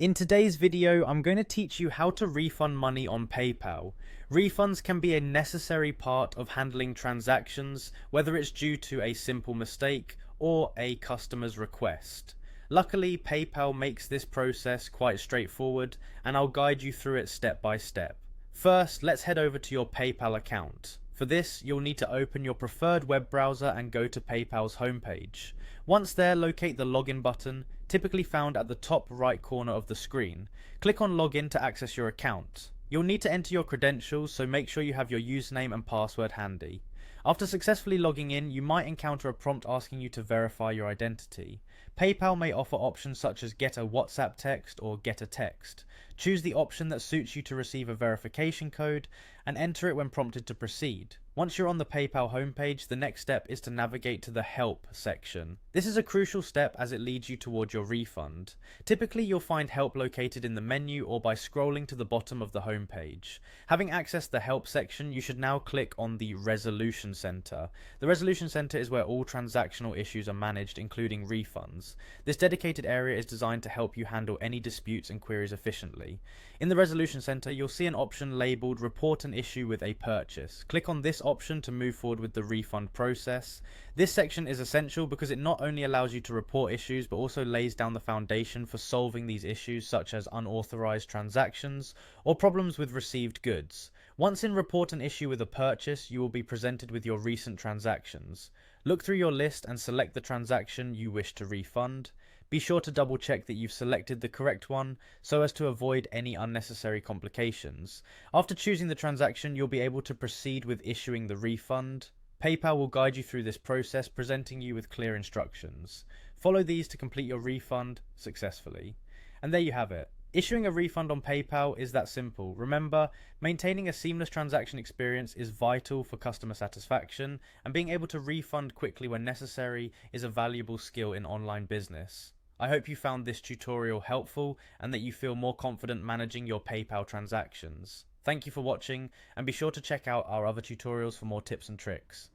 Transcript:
In today's video, I'm going to teach you how to refund money on PayPal. Refunds can be a necessary part of handling transactions, whether it's due to a simple mistake or a customer's request. Luckily, PayPal makes this process quite straightforward, and I'll guide you through it step by step. First, let's head over to your PayPal account. For this, you'll need to open your preferred web browser and go to PayPal's homepage. Once there, locate the login button, typically found at the top right corner of the screen. Click on login to access your account. You'll need to enter your credentials, so make sure you have your username and password handy. After successfully logging in, you might encounter a prompt asking you to verify your identity. PayPal may offer options such as get a WhatsApp text or get a text. Choose the option that suits you to receive a verification code and enter it when prompted to proceed. Once you're on the PayPal homepage, the next step is to navigate to the Help section. This is a crucial step as it leads you towards your refund. Typically, you'll find help located in the menu or by scrolling to the bottom of the homepage. Having accessed the Help section, you should now click on the Resolution Center. The Resolution Center is where all transactional issues are managed, including refunds. This dedicated area is designed to help you handle any disputes and queries efficiently. In the Resolution Center, you'll see an option labeled Report an issue with a purchase. Click on this option to move forward with the refund process. This section is essential because it not only allows you to report issues but also lays down the foundation for solving these issues, such as unauthorized transactions or problems with received goods. Once in Report an issue with a purchase, you will be presented with your recent transactions. Look through your list and select the transaction you wish to refund. Be sure to double check that you've selected the correct one so as to avoid any unnecessary complications. After choosing the transaction, you'll be able to proceed with issuing the refund. PayPal will guide you through this process, presenting you with clear instructions. Follow these to complete your refund successfully. And there you have it. Issuing a refund on PayPal is that simple. Remember, maintaining a seamless transaction experience is vital for customer satisfaction, and being able to refund quickly when necessary is a valuable skill in online business. I hope you found this tutorial helpful and that you feel more confident managing your PayPal transactions. Thank you for watching, and be sure to check out our other tutorials for more tips and tricks.